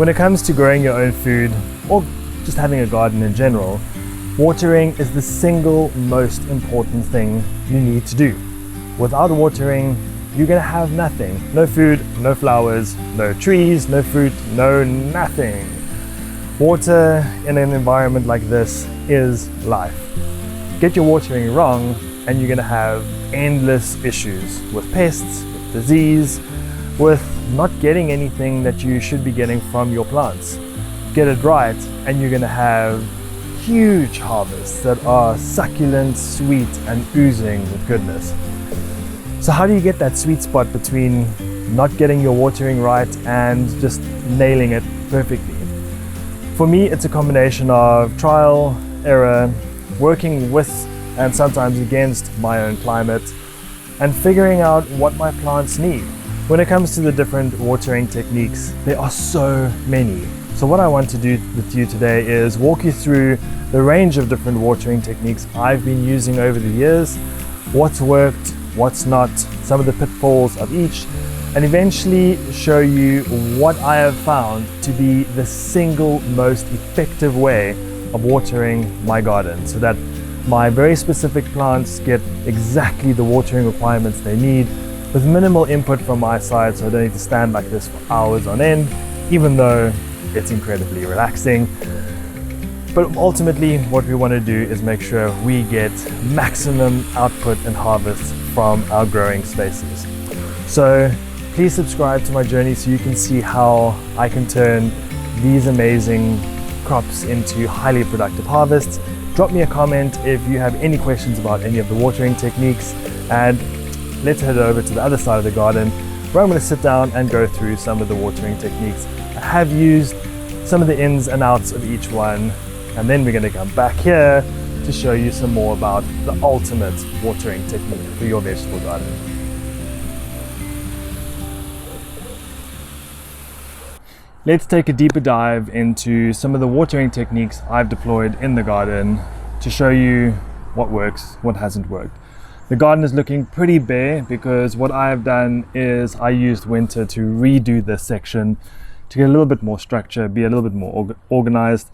When it comes to growing your own food, or just having a garden in general, watering is the single most important thing you need to do. Without watering, you're gonna have nothing. No food, no flowers, no trees, no fruit, no nothing. Water in an environment like this is life. Get your watering wrong and you're gonna have endless issues with pests, with disease, with not getting anything that you should be getting from your plants. Get it right and you're gonna have huge harvests that are succulent, sweet, and oozing with goodness. So how do you get that sweet spot between not getting your watering right and just nailing it perfectly? For me, it's a combination of trial, error, working with and sometimes against my own climate, and figuring out what my plants need. When it comes to the different watering techniques, there are so many. So what I want to do with you today is walk you through the range of different watering techniques I've been using over the years, what's worked, what's not, some of the pitfalls of each, and eventually show you what I have found to be the single most effective way of watering my garden so that my very specific plants get exactly the watering requirements they need with minimal input from my side, so I don't need to stand like this for hours on end, even though it's incredibly relaxing. But ultimately, what we want to do is make sure we get maximum output and harvest from our growing spaces. So please subscribe to my journey so you can see how I can turn these amazing crops into highly productive harvests. Drop me a comment if you have any questions about any of the watering techniques, and let's head over to the other side of the garden where I'm going to sit down and go through some of the watering techniques I have used, some of the ins and outs of each one, and then we're going to come back here to show you some more about the ultimate watering technique for your vegetable garden. Let's take a deeper dive into some of the watering techniques I've deployed in the garden to show you what works, what hasn't worked. The garden is looking pretty bare because what I have done is I used winter to redo this section to get a little bit more structure, be a little bit more organized,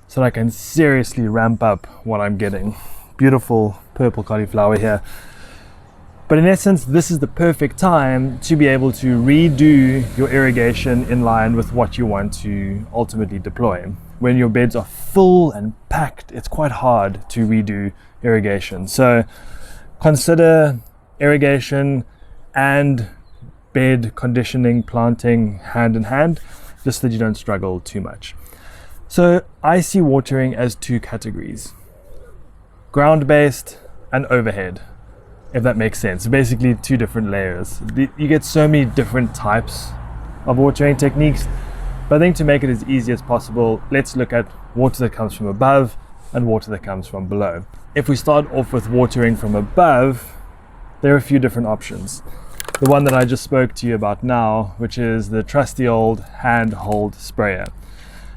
so that I can seriously ramp up what I'm getting. Beautiful purple cauliflower here. But in essence, this is the perfect time to be able to redo your irrigation in line with what you want to ultimately deploy. When your beds are full and packed, it's quite hard to redo irrigation. So consider irrigation and bed conditioning, planting hand in hand, just so that you don't struggle too much. So I see watering as two categories: ground-based and overhead, if that makes sense. Basically two different layers. You get so many different types of watering techniques, but I think to make it as easy as possible, let's look at water that comes from above and water that comes from below. If we start off with watering from above, there are a few different options. The one that I just spoke to you about now, which is the trusty old hand-hold sprayer.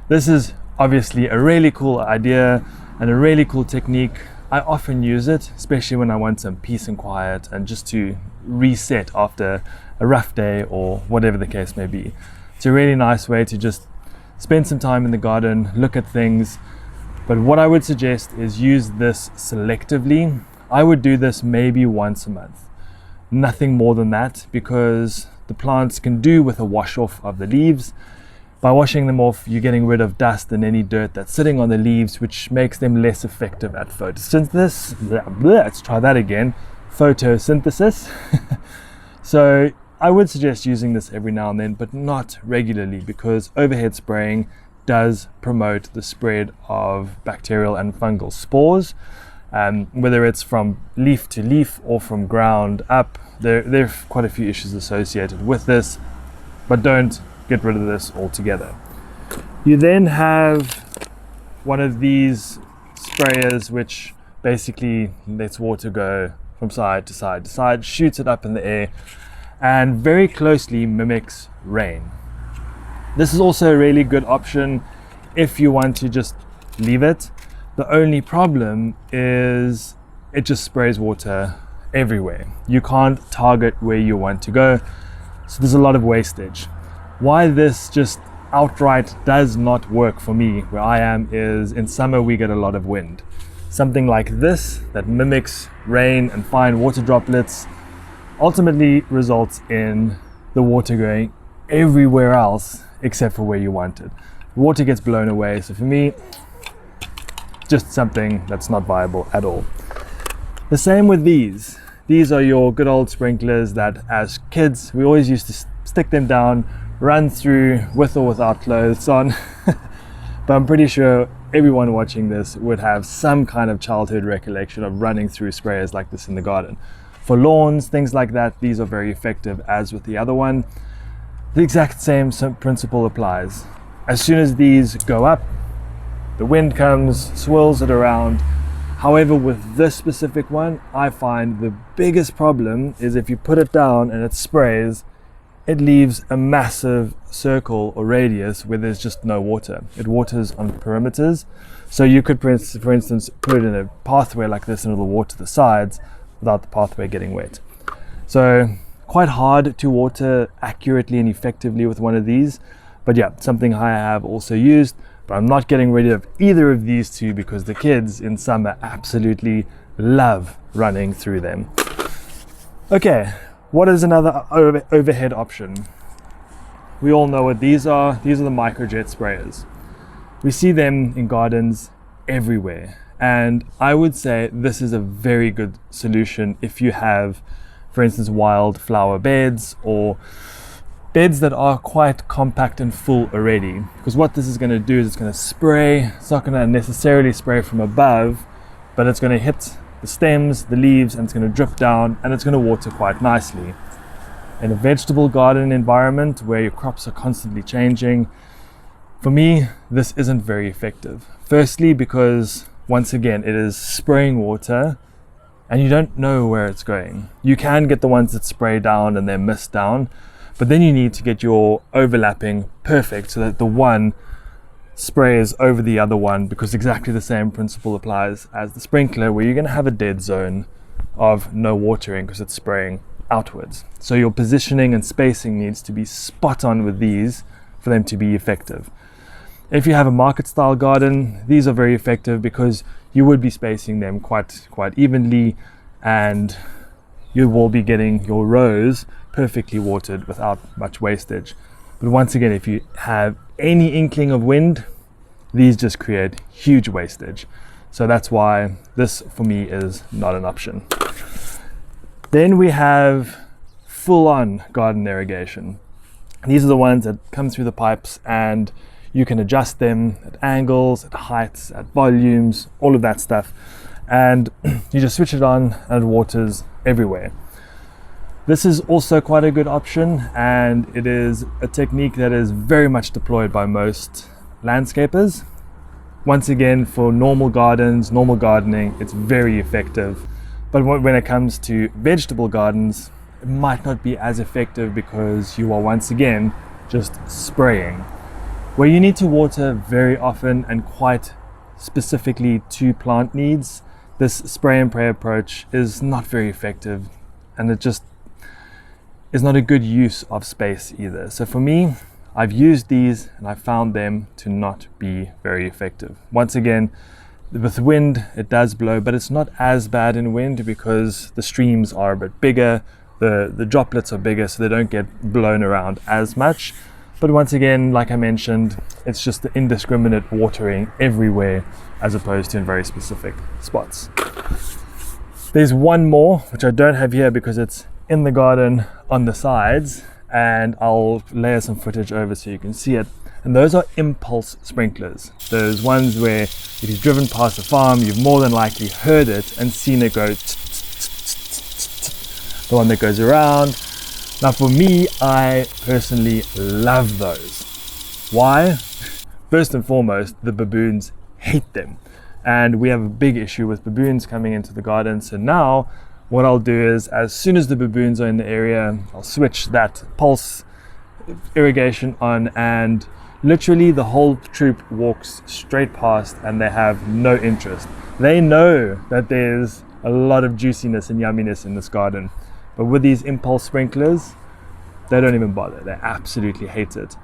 This is obviously a really cool idea and a really cool technique. I often use it, especially when I want some peace and quiet and just to reset after a rough day or whatever the case may be. It's a really nice way to just spend some time in the garden, look at things. But what I would suggest is use this selectively. I would do this maybe once a month. Nothing more than that, because the plants can do with a wash off of the leaves. By washing them off, you're getting rid of dust and any dirt that's sitting on the leaves, which makes them less effective at photosynthesis. Let's try that again. Photosynthesis. So I would suggest using this every now and then, but not regularly, because overhead spraying does promote the spread of bacterial and fungal spores. Whether it's from leaf to leaf or from ground up, there are quite a few issues associated with this, but don't get rid of this altogether. You then have one of these sprayers which basically lets water go from side to side to side, shoots it up in the air, and very closely mimics rain. This is also a really good option if you want to just leave it. The only problem is it just sprays water everywhere. You can't target where you want to go, so there's a lot of wastage. Why this just outright does not work for me where I am is in summer we get a lot of wind. Something like this that mimics rain and fine water droplets ultimately results in the water going everywhere else except for where you want it. Water gets blown away, so for me, just something that's not viable at all. The same with these. These are your good old sprinklers that as kids we always used to stick them down, run through with or without clothes on. But I'm pretty sure everyone watching this would have some kind of childhood recollection of running through sprayers like this in the garden. For lawns, things like that, these are very effective. As with the other one, the exact same principle applies. As soon as these go up, the wind comes, swirls it around. However, with this specific one, I find the biggest problem is if you put it down and it sprays, it leaves a massive circle or radius where there's just no water. It waters on perimeters. So you could, for instance, put it in a pathway like this and it'll water the sides without the pathway getting wet. So quite hard to water accurately and effectively with one of these. But yeah, something I have also used, but I'm not getting rid of either of these two because the kids in summer absolutely love running through them. Okay, what is another overhead option? We all know what these are. These are the microjet sprayers. We see them in gardens everywhere. And I would say this is a very good solution if you have, for instance, wild flower beds or beds that are quite compact and full already. Because what this is going to do is it's going to spray. It's not going to necessarily spray from above, but it's going to hit the stems, the leaves, and it's going to drip down and it's going to water quite nicely. In a vegetable garden environment where your crops are constantly changing, for me, this isn't very effective. Firstly, because once again, it is spraying water and you don't know where it's going. You can get the ones that spray down and they're mist down, but then you need to get your overlapping perfect so that the one sprays over the other one, because exactly the same principle applies as the sprinkler where you're going to have a dead zone of no watering because it's spraying outwards. So your positioning and spacing needs to be spot on with these for them to be effective. If you have a market style garden, these are very effective because you would be spacing them quite evenly and you will be getting your rows perfectly watered without much wastage. But once again, if you have any inkling of wind, these just create huge wastage. So that's why this for me is not an option. Then we have full-on garden irrigation. These are the ones that come through the pipes and you can adjust them at angles, at heights, at volumes, all of that stuff. And you just switch it on and it waters everywhere. This is also quite a good option, and it is a technique that is very much deployed by most landscapers. Once again, for normal gardens, normal gardening, it's very effective. But when it comes to vegetable gardens, it might not be as effective because you are once again just spraying. Where you need to water very often and quite specifically to plant needs, this spray and pray approach is not very effective, and it just is not a good use of space either. So for me, I've used these and I found them to not be very effective. Once again, with wind, it does blow, but it's not as bad in wind because the streams are a bit bigger, the droplets are bigger, so they don't get blown around as much. But once again, like I mentioned, it's just the indiscriminate watering everywhere as opposed to in very specific spots. There's one more, which I don't have here because it's in the garden on the sides, and I'll layer some footage over so you can see it. And those are impulse sprinklers. Those ones where if you've driven past the farm, you've more than likely heard it and seen it go the one that goes around. Now for me, I personally love those. Why? First and foremost, the baboons hate them. And we have a big issue with baboons coming into the garden. So now what I'll do is, as soon as the baboons are in the area, I'll switch that pulse irrigation on, and literally the whole troop walks straight past and they have no interest. They know that there's a lot of juiciness and yumminess in this garden. But with these impulse sprinklers, they don't even bother. They absolutely hate it.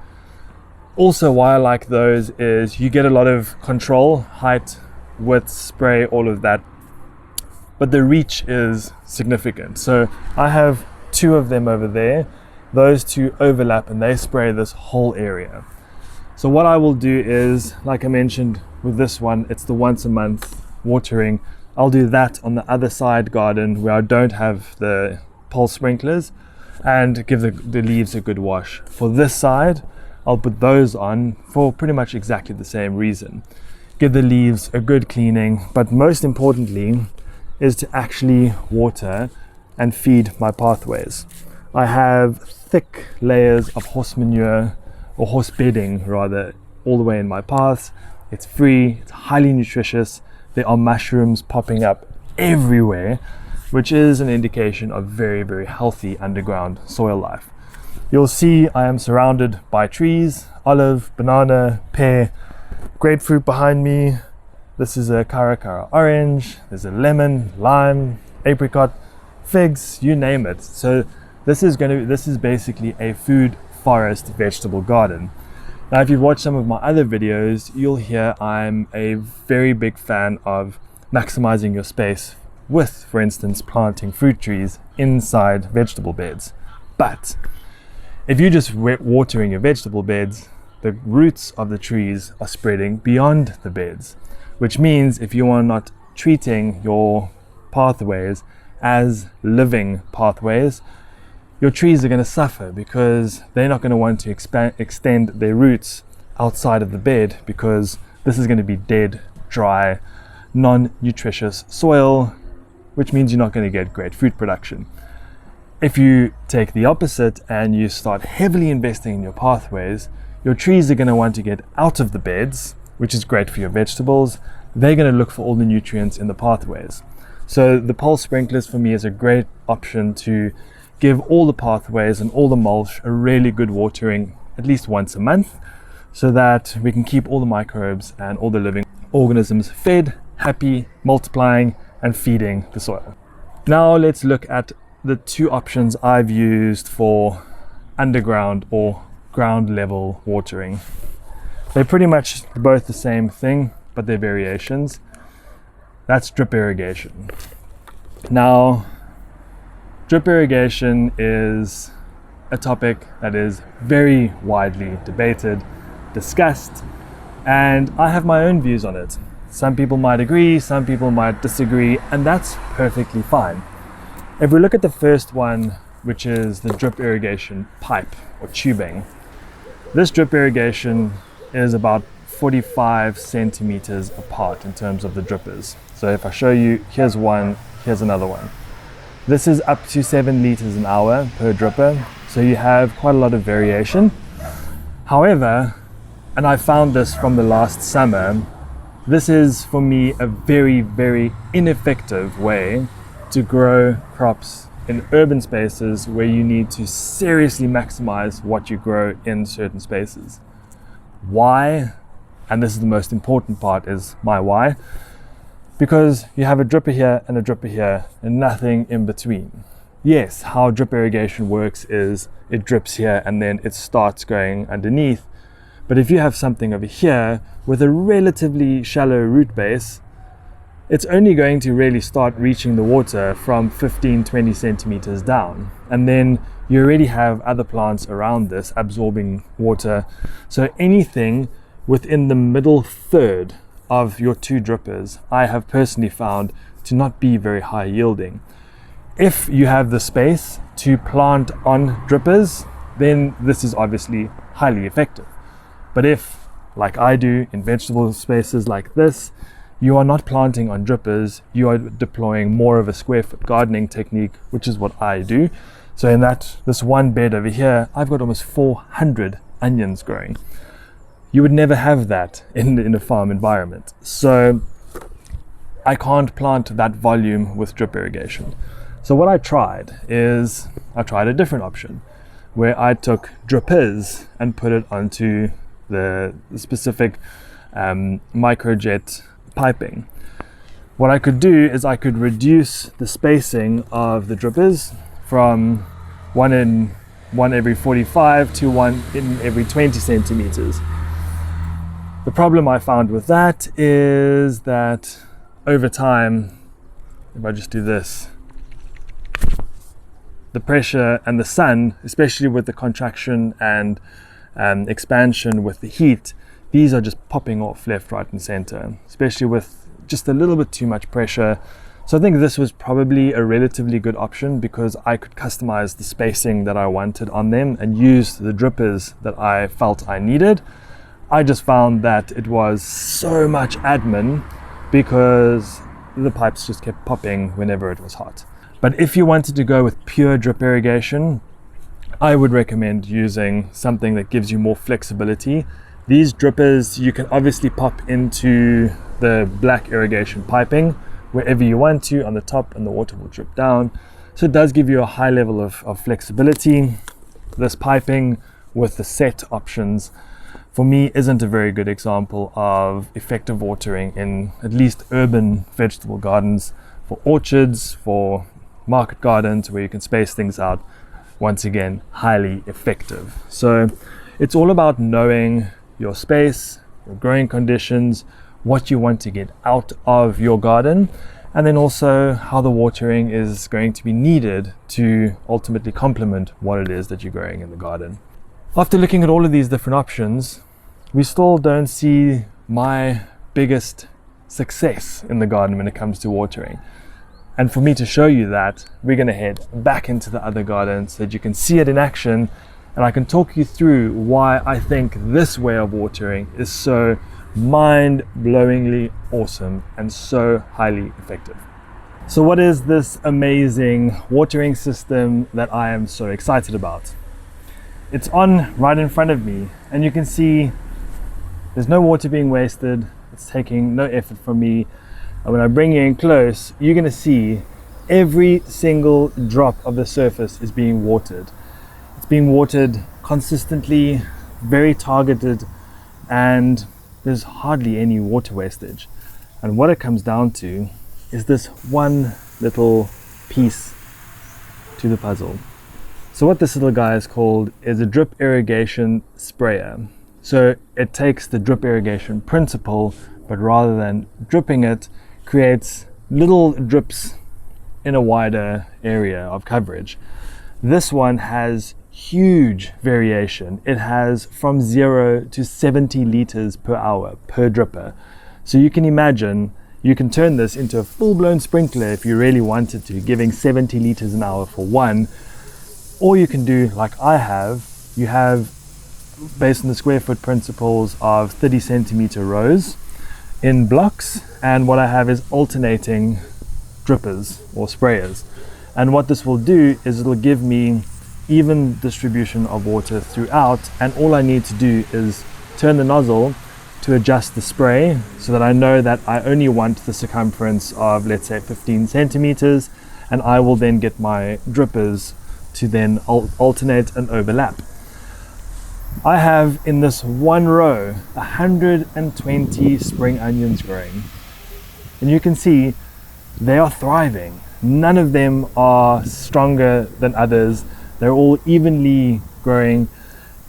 Also, why I like those is you get a lot of control, height, width, spray, all of that, but the reach is significant. So I have two of them over there. Those two overlap and they spray this whole area. So what I will do is, like I mentioned with this one, it's the once a month watering. I'll do that on the other side garden where I don't have the pulse sprinklers, and give the leaves a good wash. For this side, I'll put those on for pretty much exactly the same reason. Give the leaves a good cleaning, but most importantly is to actually water and feed my pathways. I have thick layers of horse manure, or horse bedding rather, all the way in my paths. It's free, it's highly nutritious. There are mushrooms popping up everywhere, which is an indication of very, very healthy underground soil life. You'll see I am surrounded by trees, olive, banana, pear, grapefruit behind me. This is a cara orange, there's a lemon, lime, apricot, figs, you name it. So this is basically a food forest vegetable garden. Now, if you've watched some of my other videos, you'll hear I'm a very big fan of maximizing your space with, for instance, planting fruit trees inside vegetable beds. But if you're just watering your vegetable beds, the roots of the trees are spreading beyond the beds, which means if you are not treating your pathways as living pathways, your trees are going to suffer because they're not going to want to extend their roots outside of the bed, because this is going to be dead, dry, non-nutritious soil, which means you're not going to get great fruit production. If you take the opposite and you start heavily investing in your pathways, your trees are going to want to get out of the beds, which is great for your vegetables. They're going to look for all the nutrients in the pathways. So the pulse sprinklers for me is a great option to give all the pathways and all the mulch a really good watering at least once a month, so that we can keep all the microbes and all the living organisms fed, happy, multiplying, and feeding the soil. Now let's look at the two options I've used for underground or ground level watering. They're pretty much both the same thing, but they're variations. That's drip irrigation. Now, drip irrigation is a topic that is very widely debated, discussed, and I have my own views on it. Some people might agree, some people might disagree, and that's perfectly fine. If we look at the first one, which is the drip irrigation pipe or tubing, this drip irrigation is about 45 centimeters apart in terms of the drippers. So if I show you, here's one, here's another one. This is up to 7 liters an hour per dripper, so you have quite a lot of variation. However, and I found this from the last summer, this is for me a very, very ineffective way to grow crops in urban spaces where you need to seriously maximize what you grow in certain spaces. Why? And this is the most important part, is my why. Because you have a dripper here and a dripper here and nothing in between. Yes, how drip irrigation works is it drips here and then it starts going underneath. But if you have something over here with a relatively shallow root base, it's only going to really start reaching the water from 15-20 centimeters down. And then you already have other plants around this absorbing water. So anything within the middle third of your two drippers, I have personally found to not be very high yielding. If you have the space to plant on drippers, then this is obviously highly effective. But if, like I do in vegetable spaces like this, you are not planting on drippers, you are deploying more of a square foot gardening technique, which is what I do. So in this one bed over here, I've got almost 400 onions growing. You would never have that in a farm environment. So I can't plant that volume with drip irrigation. So what I tried is, I tried a different option where I took drippers and put it onto the specific microjet piping. What I could do is I could reduce the spacing of the drippers from 1 one every 45 to one in every 20 centimeters. The problem I found with that is that over time, if I just do this, the pressure and the sun, especially with the contraction and expansion with the heat, these are just popping off left, right and center, especially with just a little bit too much pressure. So I think this was probably a relatively good option because I could customize the spacing that I wanted on them and use the drippers that I felt I needed. I just found that it was so much admin because the pipes just kept popping whenever it was hot. But if you wanted to go with pure drip irrigation, I would recommend using something that gives you more flexibility. These drippers you can obviously pop into the black irrigation piping wherever you want to on the top, and the water will drip down. So it does give you a high level of flexibility. This piping with the set options for me isn't a very good example of effective watering in at least urban vegetable gardens. For orchards, for market gardens where you can space things out, once again, highly effective. So it's all about knowing your space, your growing conditions, what you want to get out of your garden, and then also how the watering is going to be needed to ultimately complement what it is that you're growing in the garden. After looking at all of these different options, we still don't see my biggest success in the garden when it comes to watering. And for me to show you that, we're going to head back into the other garden so that you can see it in action, and I can talk you through why I think this way of watering is so mind-blowingly awesome and so highly effective. So what is this amazing watering system that I am so excited about? It's on right in front of me, and you can see there's no water being wasted. It's taking no effort from me. And when I bring you in close, you're going to see every single drop of the surface is being watered. It's being watered consistently, very targeted, and there's hardly any water wastage. And what it comes down to is this one little piece to the puzzle. So what this little guy is called is a drip irrigation sprayer. So it takes the drip irrigation principle, but rather than dripping it, creates little drips in a wider area of coverage. This one has huge variation. It has from 0 to 70 liters per hour per dripper. So you can imagine you can turn this into a full-blown sprinkler if you really wanted to, giving 70 liters an hour for one. Or you can do like I have. You have, based on the square foot principles, of 30 centimeter rows in blocks, and what I have is alternating drippers or sprayers. And what this will do is it'll give me even distribution of water throughout, and all I need to do is turn the nozzle to adjust the spray so that I know that I only want the circumference of, let's say, 15 centimeters, and I will then get my drippers to then alternate and overlap. I have in this one row 120 spring onions growing, and you can see they are thriving. None of them are stronger than others. They're all evenly growing,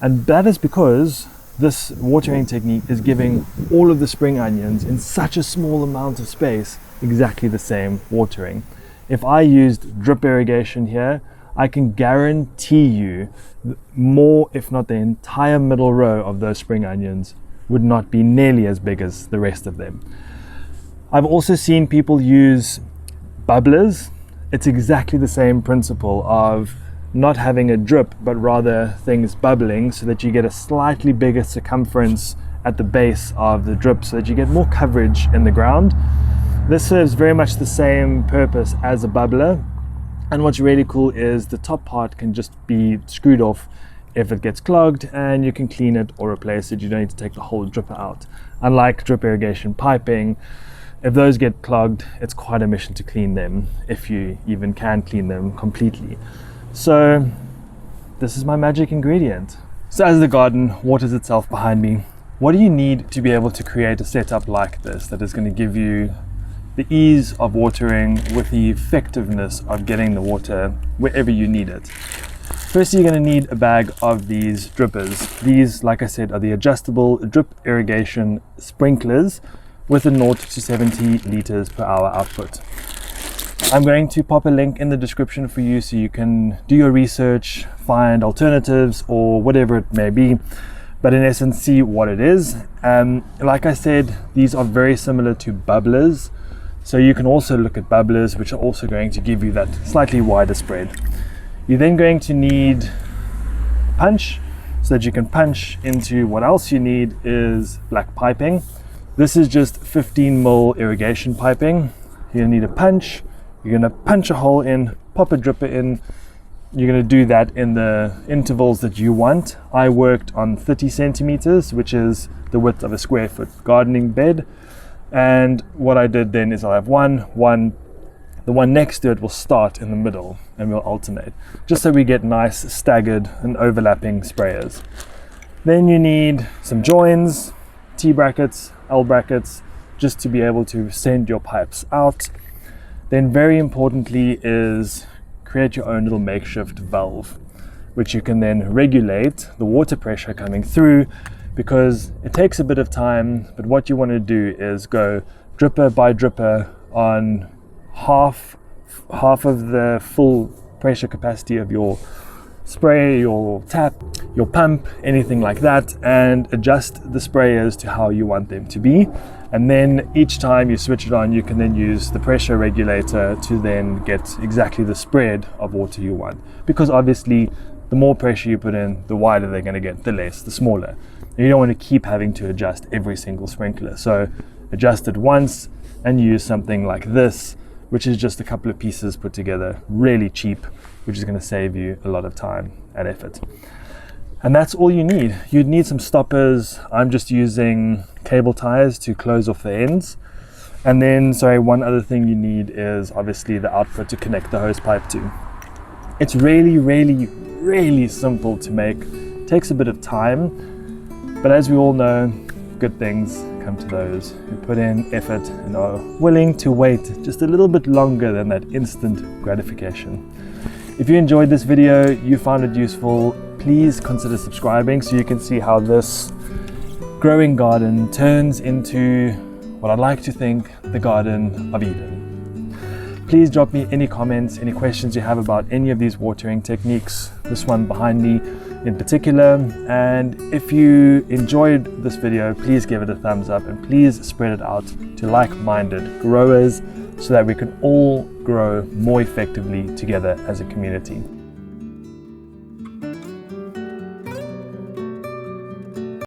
and that is because this watering technique is giving all of the spring onions in such a small amount of space exactly the same watering. If I used drip irrigation here, I can guarantee you more, if not the entire middle row of those spring onions would not be nearly as big as the rest of them. I've also seen people use bubblers. It's exactly the same principle of not having a drip, but rather things bubbling so that you get a slightly bigger circumference at the base of the drip so that you get more coverage in the ground. This serves very much the same purpose as a bubbler. And what's really cool is the top part can just be screwed off if it gets clogged, and you can clean it or replace it. You don't need to take the whole dripper out. Unlike drip irrigation piping, if those get clogged, it's quite a mission to clean them, if you even can clean them completely. So this is my magic ingredient. So as the garden waters itself behind me, what do you need to be able to create a setup like this that is going to give you the ease of watering with the effectiveness of getting the water wherever you need it? Firstly, you're going to need a bag of these drippers. These, like I said, are the adjustable drip irrigation sprinklers with a 0 to 70 liters per hour output. I'm going to pop a link in the description for you so you can do your research, find alternatives or whatever it may be, but in essence see what it is. Like I said, these are very similar to bubblers, so you can also look at bubblers, which are also going to give you that slightly wider spread. You're then going to need punch so that you can punch into. What else you need is black piping. This is just 15 mil irrigation piping. You're going to need a punch. You're going to punch a hole in, pop a dripper in. You're going to do that in the intervals that you want. I worked on 30 centimeters, which is the width of a square foot gardening bed. And what I did then is I'll have one. The one next to it will start in the middle and we'll alternate, just so we get nice staggered and overlapping sprayers. Then you need some joins, T-brackets, L-brackets, just to be able to send your pipes out. Then very importantly is create your own little makeshift valve, which you can then regulate the water pressure coming through, because it takes a bit of time, but what you want to do is go dripper by dripper on half of the full pressure capacity of your spray, your tap, your pump, anything like that, and adjust the sprayers to how you want them to be. And then each time you switch it on, you can then use the pressure regulator to then get exactly the spread of water you want, because obviously the more pressure you put in, the wider they're going to get, the less, the smaller. And you don't want to keep having to adjust every single sprinkler, so adjust it once and use something like this, which is just a couple of pieces put together, really cheap, which is going to save you a lot of time and effort. And that's all you need. You'd need some stoppers. I'm just using cable ties to close off the ends. And then, one other thing you need is obviously the output to connect the hose pipe to. It's really, really, really simple to make. It takes a bit of time, but as we all know, good things come to those who put in effort and are willing to wait just a little bit longer than that instant gratification. If you enjoyed this video, you found it useful, please consider subscribing so you can see how this growing garden turns into what I'd like to think the Garden of Eden. Please drop me any comments, any questions you have about any of these watering techniques, this one behind me in particular. And if you enjoyed this video, please give it a thumbs up and please spread it out to like-minded growers so that we can all grow more effectively together as a community.